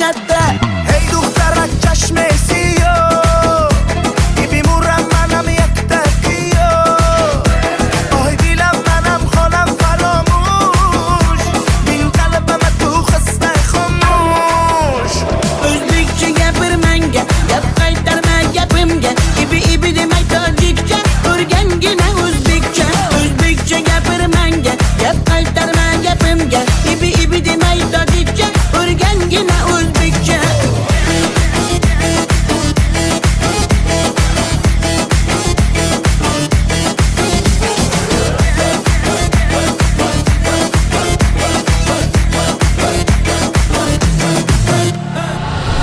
latta. Hey دخترک چشمسی بیمورم منم یک تکیو آی دیلم منم خانم فراموش بین قلبم تو خسته خاموش O'zbekcha gapir menga, gap qaytarma gapimga. Ibi demay tojikcha, o'rgangina o'zbekcha. O'zbekcha gapir menga, gap qaytarma gapimga. Ibi demay tojikcha, o'rgangina o'zbekcha.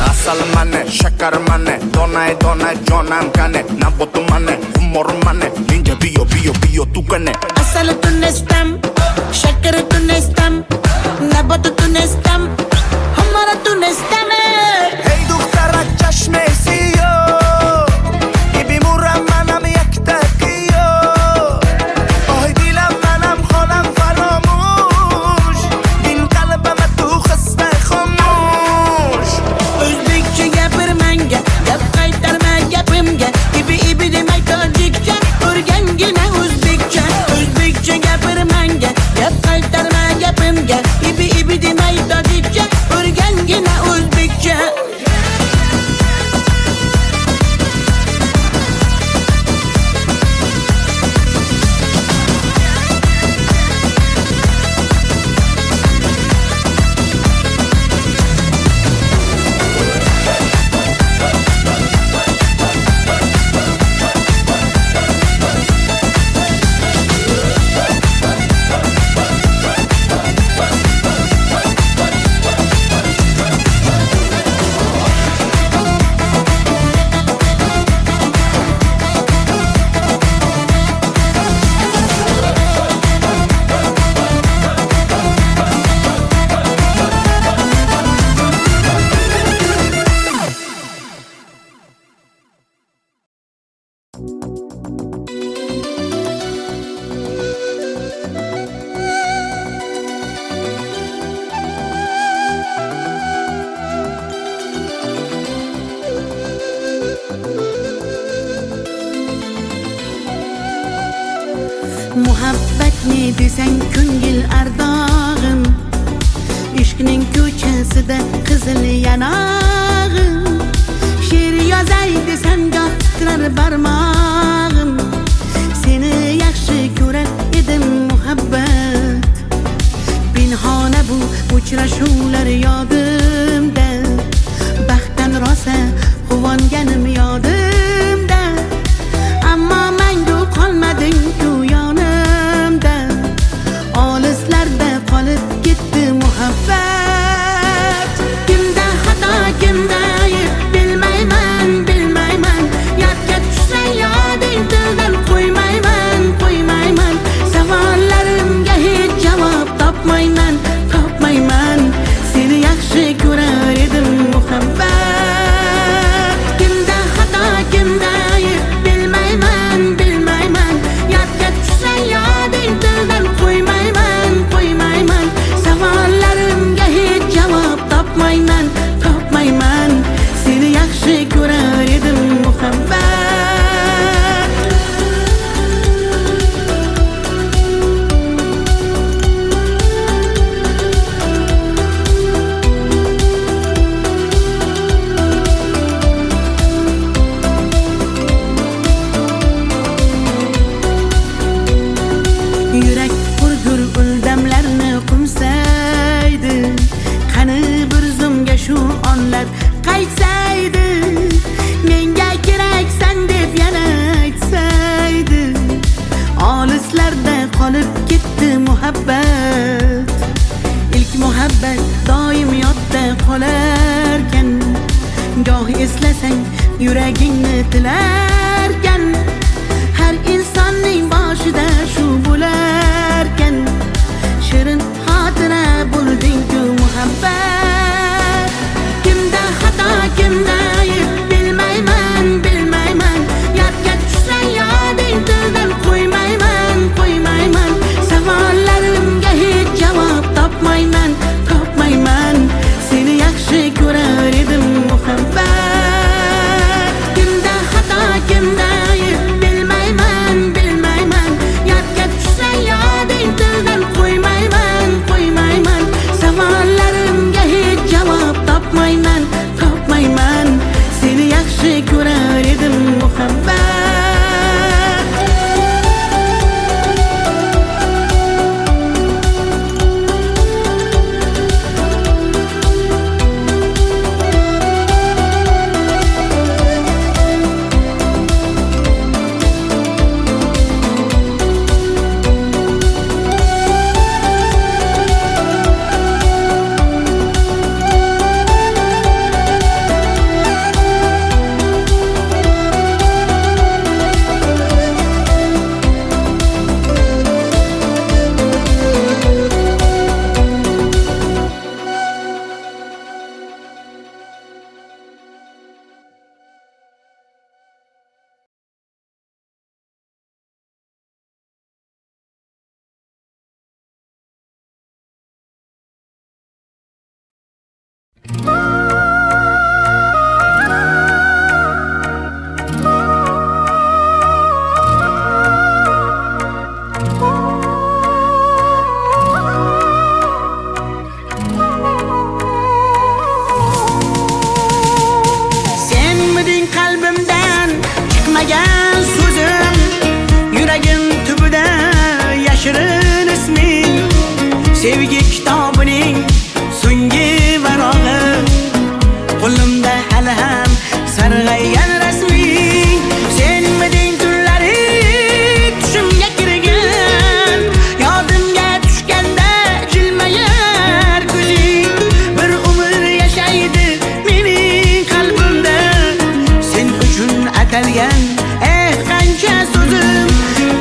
Asal mane, shakar mane, donay donay jonam kane Nabotu mane, humor mane, ninja biyo tu kane Asal tunestam, shakar tunestam, nabat tunestam, hamara tunestam. Hey دخترک چشمسی بیمورم منم یک تکیو آی دیلم منم خانم فراموش بین قلبم تو خسته خاموش O'zbekcha gapir menga, gap qaytarma gapimga. Ibi demay tojikcha, o'rgangina o'zbekcha. O'zbekcha gapir menga, gap qaytarma gapimga. Ibi demay tojikcha, o'rgangina o'zbekcha. Muhabbat ne desang ko'ngil ardog'im, ishqning ko'chasida qizil yanog'im. She'r yozay desam goh titrar barmog'im, seni yaxshi ko'rar edim muhabbat. Pinhona bu uchrashuvlar yodimda, baxtdan rosa quvonganim yodimda. Ammo mangu qolmading-ku yonimda, olislarda qolib ketdi muhabbat. Kimda xato, kimda ayb bilmayman, yodga tushsa yoding tildan qo'ymayman. Savollarimga hech javob topmayman. Seni yaxshi ko'rar edim muhabbat. Kimda xato, kimda ayb bilmayman, yodga tushsa yoding tildan qo'ymayman. Savollarimga hech javob topmayman. Seni yaxshi ko'rar edim muhabbat. Yurak hurgur uldamlarni qumsaydi, qani bir zumga shu onlar qaytsaydi. Menga keraksan deb yana aytsaydi, olislarda qolib ketdi muhabbat. İlk muhabbat doim yodda qolarkan, goh eslasang yuragingni tilarkan. Har insonning boshida shu bo'larkan, shirin xotira bo'lding-ku muhabbat. Kimda xato, kimda ayb bilmayman, yodga tushsa yoding tildan qo'ymayman. Savollarimga hech javob topmayman. Seni yaxshi ko'rar muhabbat. Kimda xato, kimda ayb bilmayman, bilmayman. Yodga tushsa yoding tildan qo'ymayman, qo'ymayman. Savollarimga hech javob topmayman, topmayman. Seni yaxshi ko'rar edim muhabbat. Senmiding qalbimdan chiqmagan so'zim, yuragim tubida yashirin isming. Sevgi kitobining so'nggi varog'i, qo'limda hali ham sarg'aygan rasming. Senmiding tunlari tushimga kirgan, yodimga tushganda jilmayar ko'zing. Bir umr yashaydi mening qalbimda, sen uchun atalgan qancha so'zim.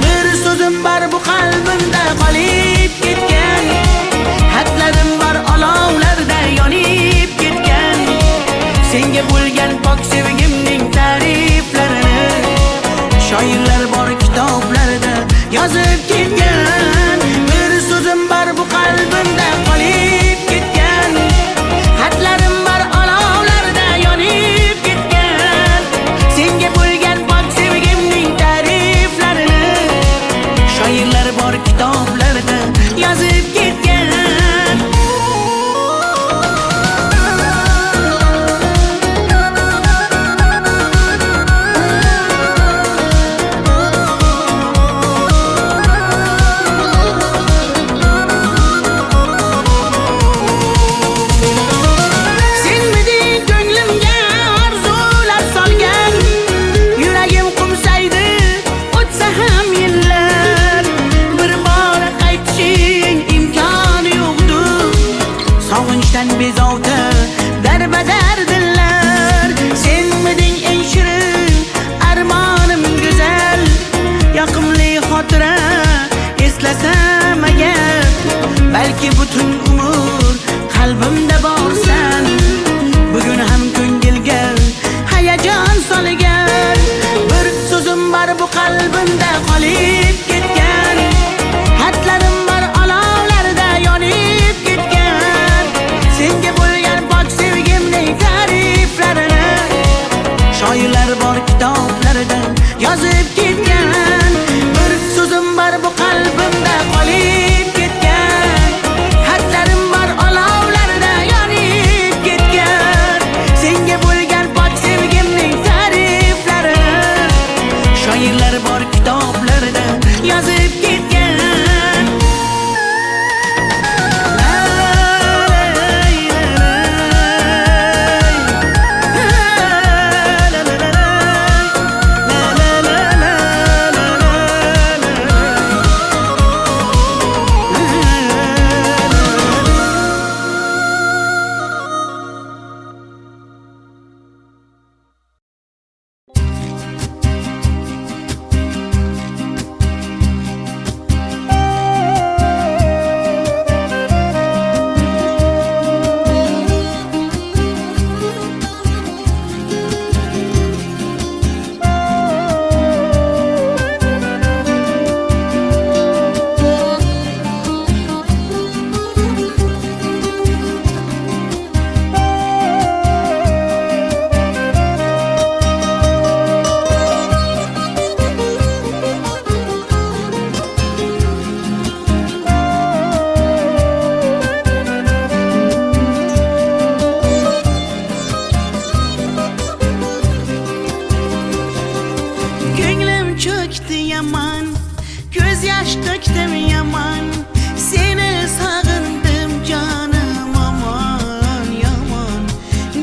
Bir so'zim bor bu qalbimda qolib ketgan, xatlarim bor olovlarda yonib ketgan. Senga bo'lgan pok sevgimning ta'riflarini shoirlar bor kitoblarda yozib ketgan. Bir so'zim bor bu qalbimda qolib ketgan, xatlarim bor olovlarda yonib ketgan. Senga bo'lgan pok sevgimning ta'riflarini shoirlar bor kitoblarda yozib ketgan. yaş döktüm yaman, seni sağındım canım aman yaman.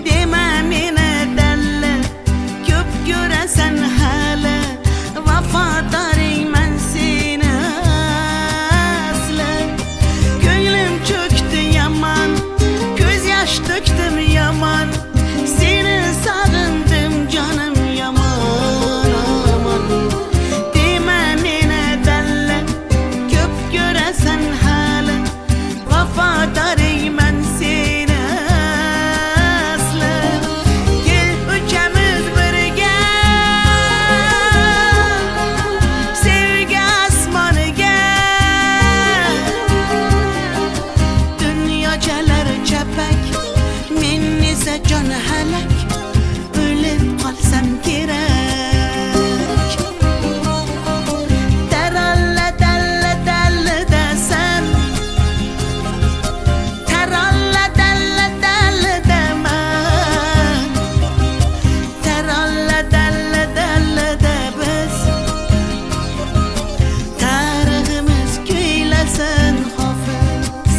Deme mene delle, köp göresen hele, vafadarıyım seni asla. Gönlüm çöktü yaman, göz yaş döktüm yaman, seni sağındım canım yaman aman. Deme mene delle, köp göresen hele, vafadarıyım seni asla. Gel üçümüz birge, sevgi asmanıga, dünyacalar çepek, men ise can halak, ölüp kalsam gerek. Teralla dalla dalla desem, teralla dalla dalla demem, teralla dalla dalla de biz, tariximiz kuylasin hofiz.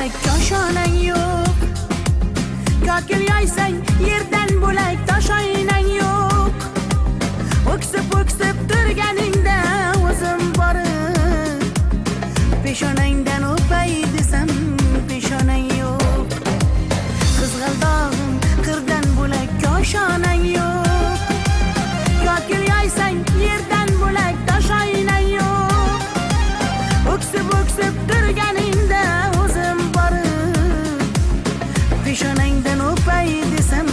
bo'lak koshonang yo'q. Kokil yoysang yerdan bo'lak toshoynang yo'q. O'ksib turganingda o'zim borib peshonangdan o'pay desam peshonang yo'q. Qizg'aldog'im qirdan bo'lak koshonang yo'q. Kokil yoysang yerdan bo'lak toshoynang yo'q. O'ksib turganingda o'zim borib peshonangdan o'pay desam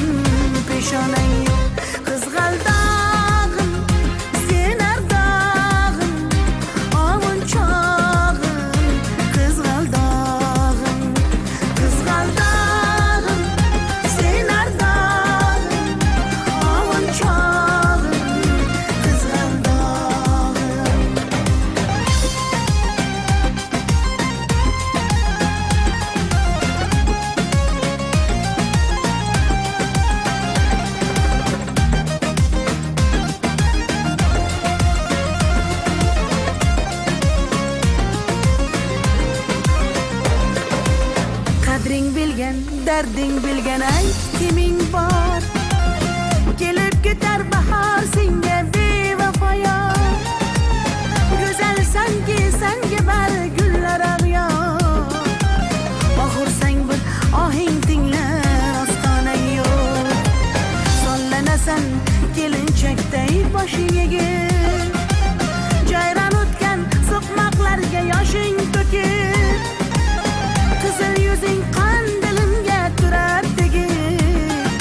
peshonang yo'q. Qizg'aldog'im sen ardog'im ovun chog'im. Qizg'aldog'im sen ardog'im ovun chog'im. Qizg'aldog'im qadring bilgan, darding bilgan ayt kiming bor. Kelib ketar bahor senga bevafoyor. Go'zalsanki senga bari gullar ag'yor. Oxursang bir ohing tinglar ostonang yo'q. Sollanasan kelinchakday boshing egib. Jayron o'tgan so'qmoqlarga yoshing to'kib. Qizil yuzing qon dilimga turar tegib.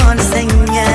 bor senga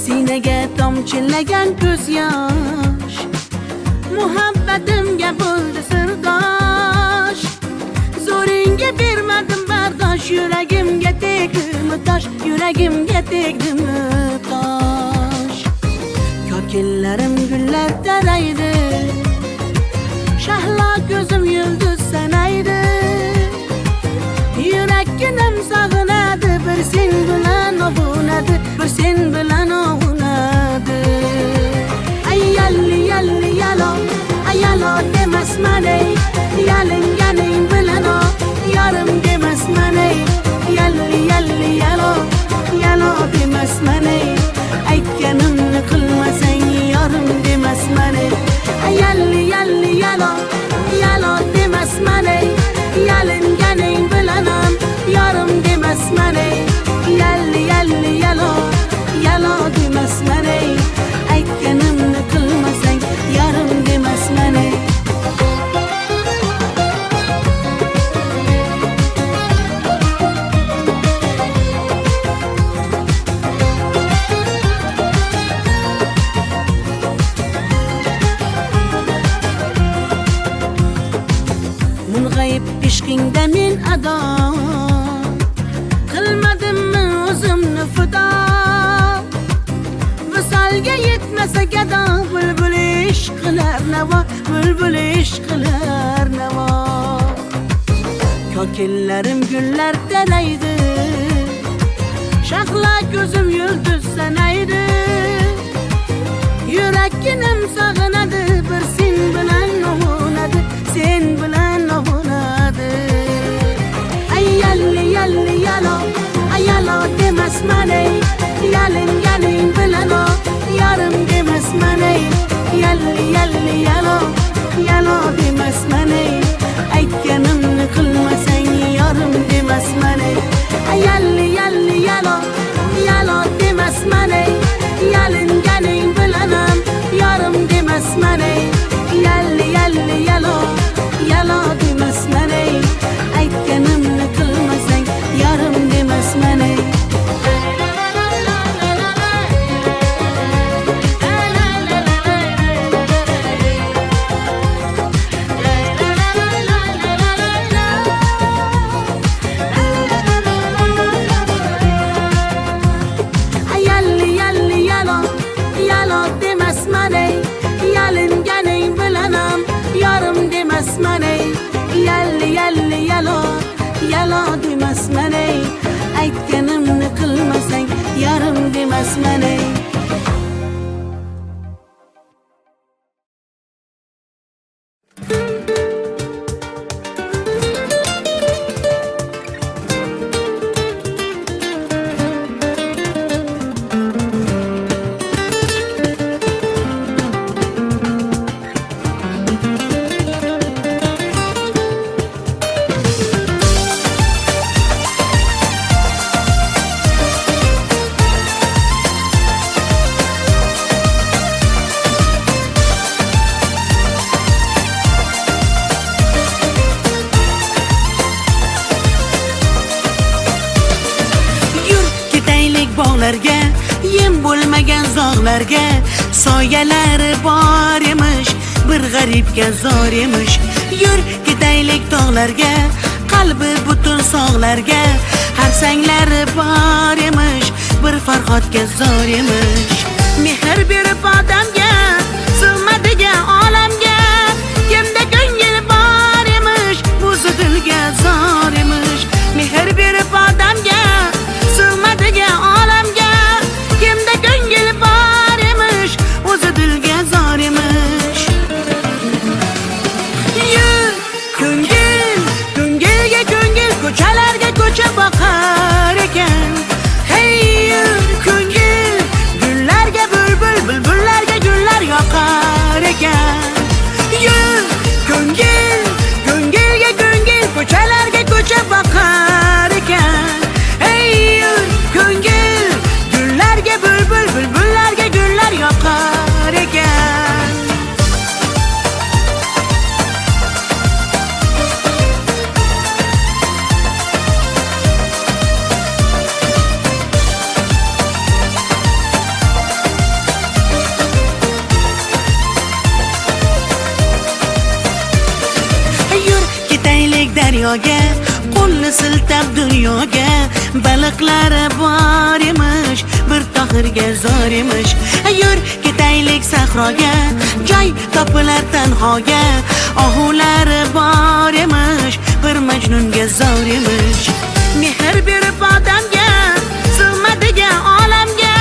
Sinaga tomchilagan ko'z yosh muhabbatimga bo'ldi sirdosh zo'ringga bermadim bardosh yuragimga tegdimi tosh yuragimga tegdimi tosh ko'killarim gullar taraydi shahlo ko'zim yulduz sanaydi yurakkinam sog'inadi bir sen bilan ovunadi bir sen bilan ovunadi ay yalli yalli yalo ay yalo demasman ey yalinganing bilan o yarim demasman ey yalli yalli yalo yalo demasman ey aytganimni qilmasang yarim demasman ey ay yalli yalli yalo yalo demasman ey yalinganing bilan ham yarim demasman ey yalli yalli yalo yalo demasman ey aytganimni qilmasang yarim demasman ey mung'ayib ishqingda men ado qilmadimmi o'zimni fido visolga yetmasa gado bulbul ishq qilar navo bulbul ishq qilar navo ko'killarim gullar taraydi shahlo ko'zim yulduz sanaydi yurakkinam sog'inadi bir sen bilan ovunadi sen bilan ovunadi ay yalli yalli yalo ay yalo demasman ey yalinganing bilan o yarim demasman ey yalli yalli yalo yalo demasman ey aytganimni qilmasang yarim demasman ey ay yalli yalli yalo yalo demasman ey yalinganing bilan ham yarim demasman ey balo demasman ey, aytganimni qilmasang yarim demasman ey. bog'larga, yem bo'lmagan zog'larga, soyalari bor emish, bir g'aribga zor emish. Yur ketaylik tog'larga, qalbi butun sog'larga, harsanglari bor emish, bir farhodga zor emish. Mehr berib odamga, sig'madigan olamga, kimda ko'ngil bor emish, o'zi dilga zor emish. Mehr berib odamga, sig'madigan olamga, kimda ko'ngil bor emish, o'zi dilga zor emish. Yur ko'ngil, ko'ngilga ko'ngil, ko'chalarga ko'cha boqar ekan. Hey yur ko'ngil, gullarga bulbul, bulbullarga gullar yoqar ekan. Yur ko'ngil, ko'ngilga ko'ngil, ko'chalarga ko'cha boqar ekan. Hey yur ko'ngil, gullarga bulbul, bulbullarga gullar yoqar ekan. Daryoga, qo'lni siltab dunyoga, baliqlari bor emish, bir tohirga zor emish. Yur ketaylik sahroga, joy topilar tanhoga, ohulari bor emish, bir majnunga zor emish. Mehr berib odamga, sig'madigan olamga,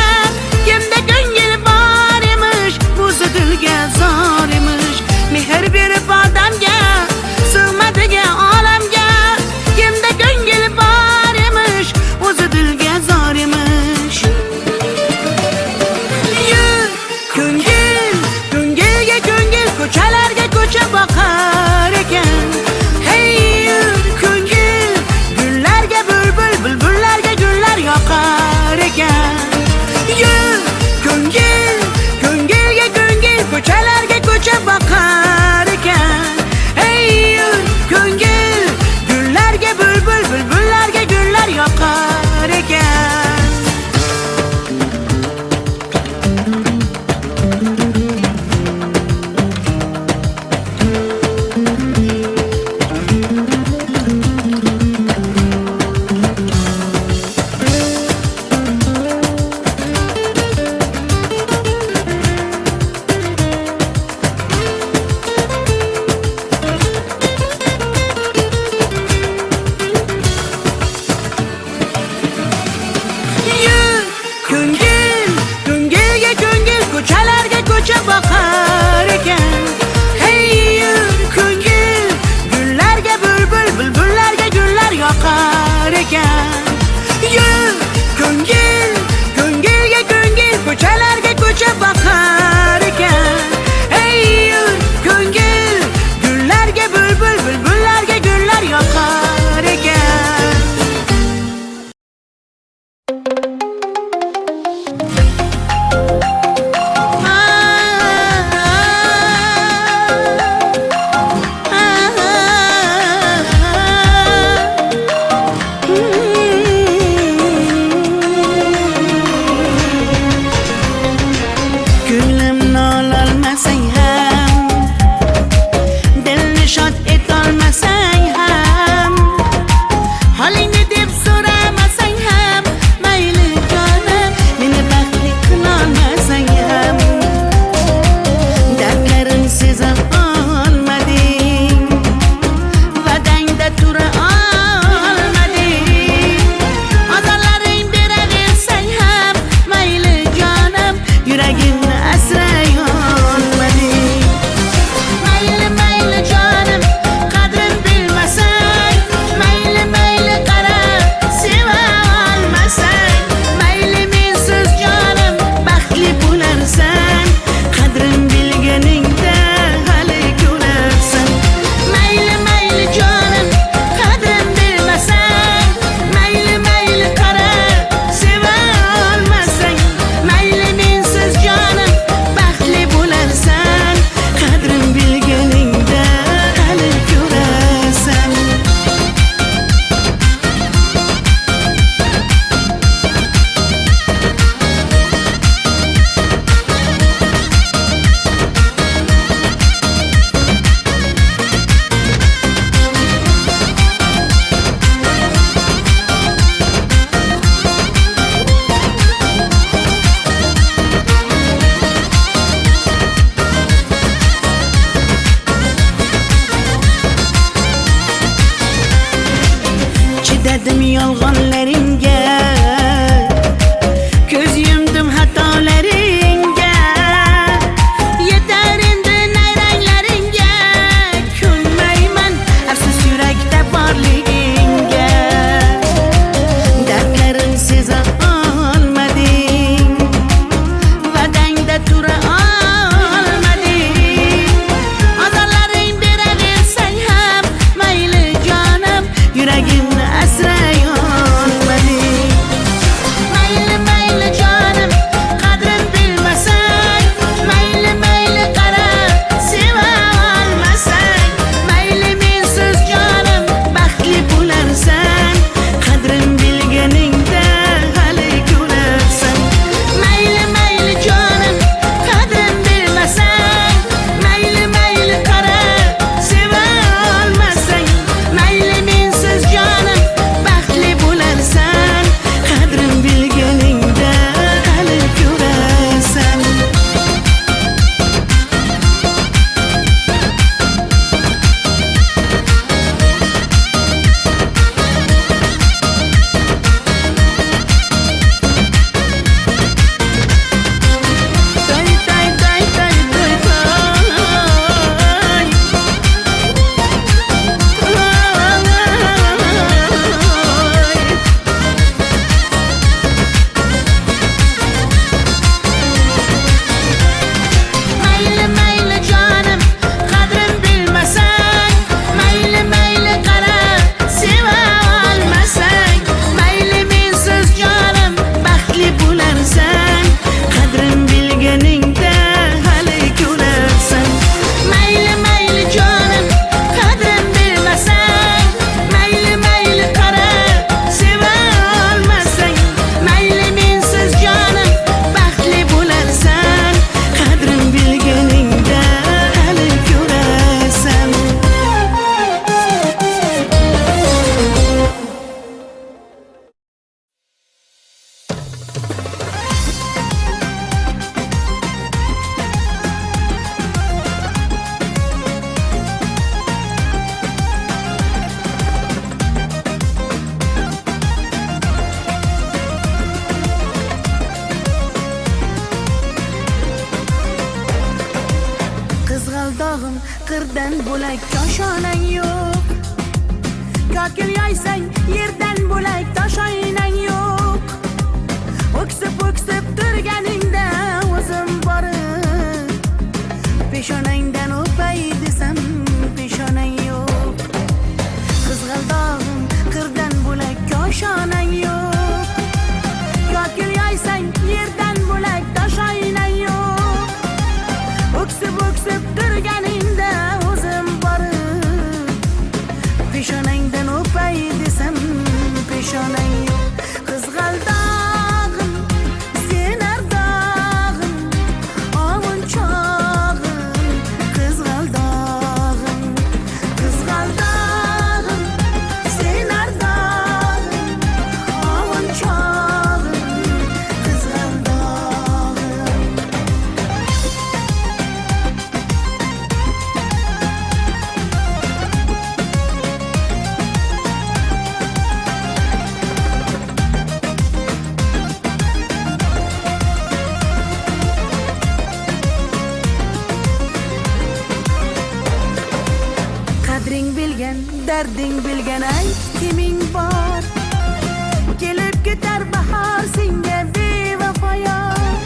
kimda ko'ngil bor emish, o'zi dilga zor emish. Mehr berib odamga, sig'madigan olamga, kimda ko'ngil bor emish, o'zi dilga zor emish. Yur ko'ngil, ko'ngilga ko'ngil, ko'chalarga ko'cha boqar ekan. Hey yur ko'ngil, gullarga bulbul, bulbullarga gullar yoqar ekan. Yur ko'ngil, ko'ngilga ko'ngil, ko'chalarga ko'cha boqar ekan. Hey yur ko'ngil, gullarga bulbul, bulbullarga gullar yoqar ekan. Yur ko'ngil, ko'ngilga ko'ngil, ko'chalarga ko'cha boqar ekan. Hey yur ko'ngil, gullarga bulbul, bulbullarga gullar yoqar ekan. Yur ko'ngil, ko'ngilga ko'ngil, ko'chalarga ko'cha boqar ekan. Hey yur ko'ngil, gullarga bulbul, bulbullarga gullar yoqar ekan. Chidamadim yolg'onlaringga, ko'z yumdim xatolaringga. Yetar endi nayranglaringga, ko'nmayman afsus yurakda borligingga. Dardlarim seza olmading, va'dangda tura olmading. Azorlaring beraversang ham mayli jonim, yuragimni asray olmading. Mayli mayli jonim, qadrin bilmasang, mayli mayli qara, seva olmasang, mayli mensiz jonim baxtli bo'larsan, qadrin bilganingda hali ko'rarsan. Mayli mayli jonim, qadrin bilmasang, mayli mayli qara, seva olmasang, mayli mensiz jonim baxtli bo'larsan, qadrin bilganingda hali ko'rarsan. Tay tay tay tay tay Mayli mayli jonim, qadrin bilmasang, mayli mayli qara, seva olmasang, mayli mensiz jonim baxtli bo'larsan, qadrin bilganingda hali ko'rarsan. Mayli mayli jonim, qadrin bilmasang, mayli mayli qara, seva olmasang, mayli mensiz jonim baxtli bo'larsan, qadrin bilganingda hali ko'rarsan. Qizg'aldog'im qirdan bo'lak koshonang yo'q. Kokil yoysang yerdan bo'lak toshoynang yo'q. O'ksib o'ksib turganingda o'zim borib, peshonangdan o'pay desam peshonang yo'q. Qizg'aldog'im qirdan bo'lak koshonang yo'q. Kokil yoysang yerdan bo'lak toshoynang yo'q. O'ksib o'ksib turganingda o'zim borib, peshonangdan o'pay desam peshonang yo'q. Qizg'aldog'im, sen ardog'im, ovun chog'im. Qizg'aldog'im, qizg'aldog'im, sen ardog'im, ovun chog'im. Qizg'aldog'im. Qadring bilgan, darding bilgan, ayt kiming bor. Kelib ketar bahor senga bevafoyor.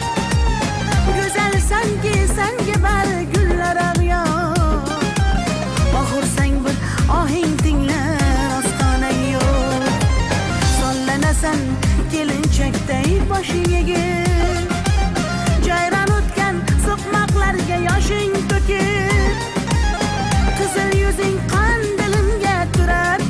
Go'zalsanki senga bari gullar ag'yor. Oxursang bir ohing tinglar ostonang yo'q. Sollanasan kelinchakday boshing egib, jayron o'tgan so'qmoqlarga yoshing to'kib. Qizil yuzing qon dilimga turar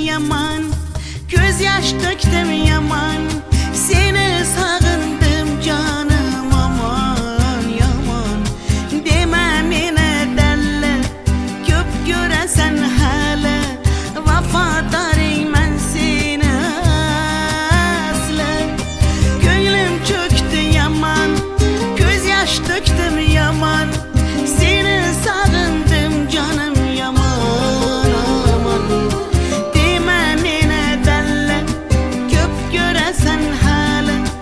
yaman, göz yaş döktüm yaman. Seni sağındım canım aman yaman. Deme mene derler, köp göresen hala. Vafadarım ben seni asla. Gönlüm çöktü yaman, göz yaş döktüm yaman. Seni sağındım canım yaman aman. Deme mene derler, köp göresen hala.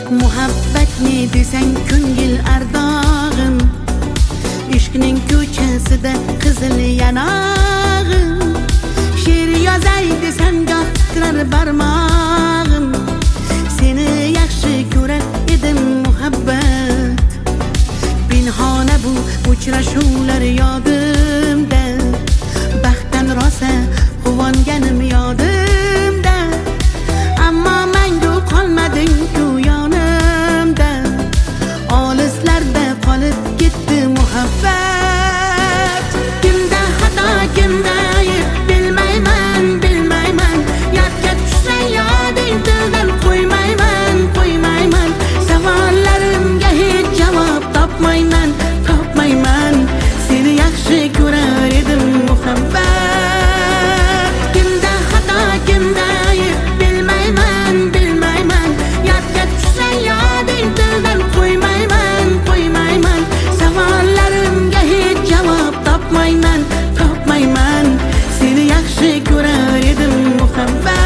Muhabbat ne desang ko'ngil ardog'im, ishqning ko'chasida qizil yanog'im. She'r yozay desam goh titrar barmog'im, seni yaxshi ko'rar edim muhabbat. Pinhona bu uchrashuvlar yodimda, baxtdan rosa quvonganim yodimda. Ammo mangu qolmading-ku yonimda, olislarda qolib ketdi muhabbat. Kimda xato, kimda ayb bilmayman, bilmayman. Yodga tushsa yoding tildan qo'ymayman, qo'ymayman. Savollarimga hech javob topmayman, topmayman. Seni yaxshi ko'rar edim muhabbat. Kimda xato, kimda ayb bilmayman, bilmayman. Yodga tushsa yoding tildan qo'ymayman, qo'ymayman. Savollarimga hech javob topmayman, topmayman. Seni yaxshi ko'rar edim muhabbat.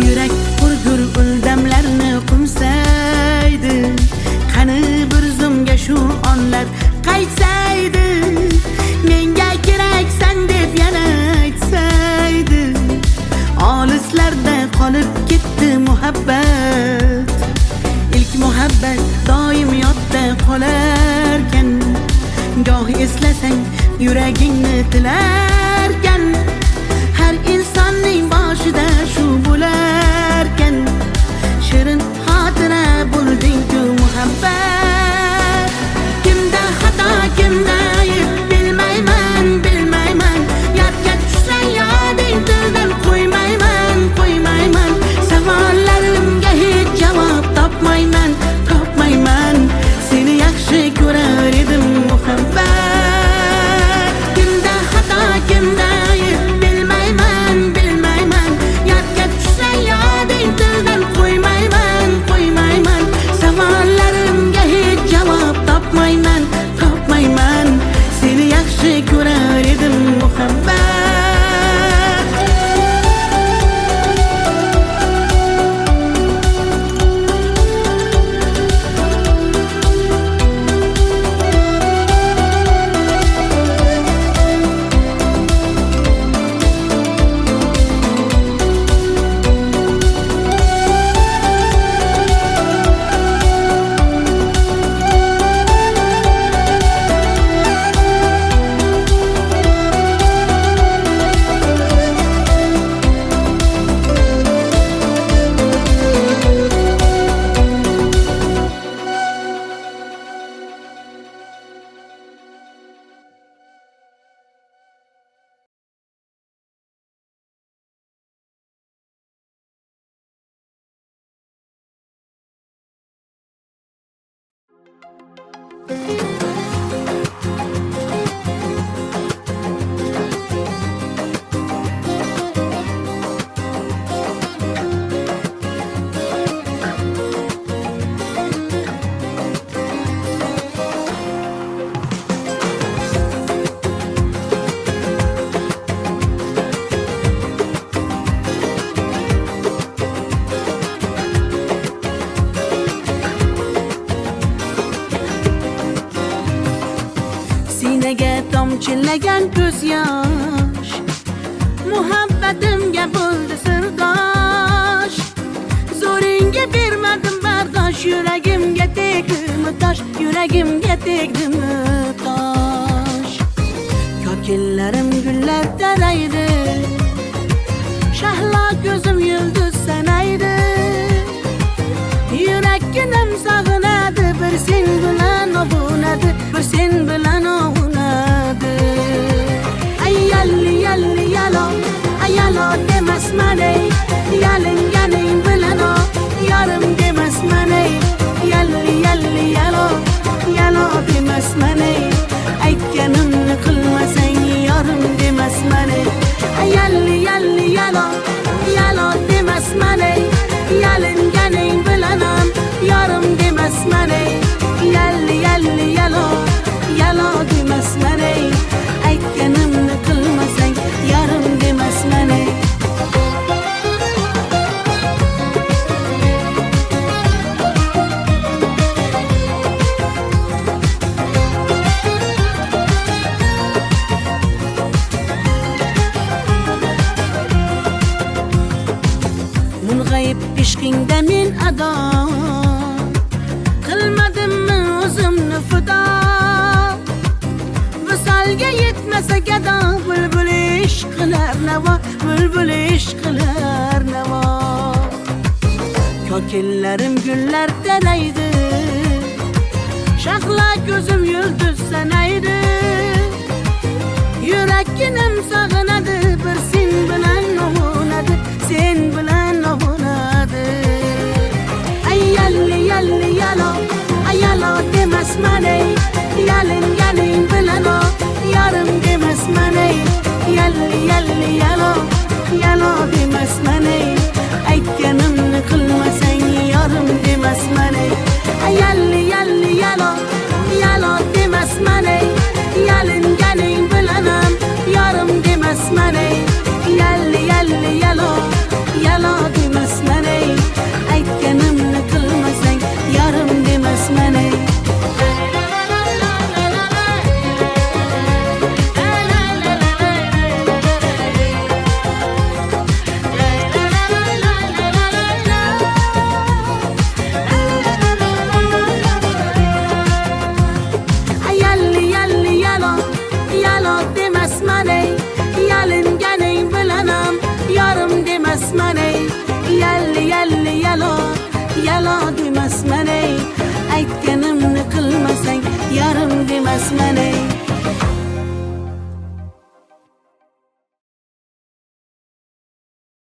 Yurak hurgur uldamlarni qumsaydi, qani bir zumga shu onlar qaytsaydi. Menga keraksan deb yana aytsaydi, olislarda qolib ketdi muhabbat. İlk muhabbat doim yodda qolarkan, goh eslasang yuragingni tilarkan. Har insonning boshida shu bo'larkan, shirin xotira bo'lding-ku muhabbat. Kimda xato, kimda ayb bilmayman, bilmayman. Yodga tushsa yoding tildan qo'ymayman, qo'ymayman. Savollarimga hech javob topmayman, topmayman. Seni yaxshi ko'rar edim muhabbat. Kimda xato, kimda ayb bilmayman, bilmayman. Yodga tushsa yoding tildan qo'ymayman, qo'ymayman. Savollarimga hech javob topmayman, topmayman. Seni yaxshi ko'rar edim muhabbat. Sinaga tomchilagan ko'z yosh, muhabbatimga bo'ldi sirdosh. Zo'ringga bermadim bardosh, yuragimga tegdimi tosh, yuragimga tegdimi tosh. Kokillarim gullar taraydi, shahlo ko'zim yulduz sanaydi. Yurakkinam sog'inadi, bir sen bilan ovunadi, bir sen bilan ovunadi. Ay yalli yalli yalo, ay yalo demasman ey, yalinganing bilan o, yarim demasman ey. Yalli yalli yalo, yalo demasman ey, aytganimni qilmasang yorim demasman ey. Ay yalli yalli yalo, yalo ishqingda men ado qilmadimmi o'zimni fido visolga yetmasa gado bulbul ishq qilar navo bulbul ishq qilar navo kokillarim gullar taraydi shahla ko'zim yulduz sanaydi yurakkinim sog'inadi bir sen bilan ovunadi sen bilan ovunadi ay yalli yalli yalo ay yalo demasman ey yalinganing bilan o yarim demasman ey yalli yalli yalo yalo demasman ey aytganimni qilmasang yarim demasman ey ay yalli yalli yalo yalo demasman ey yalinganing bilanam yarim demasman ey yalli yalli yalo yalo demasman ey aytganimni qilmasang yarim demasman ey yalinganing bilanam yarim demasman ey yalli yalli yalo yalo demasman ey aytganimni qilmasang yarim demasman ey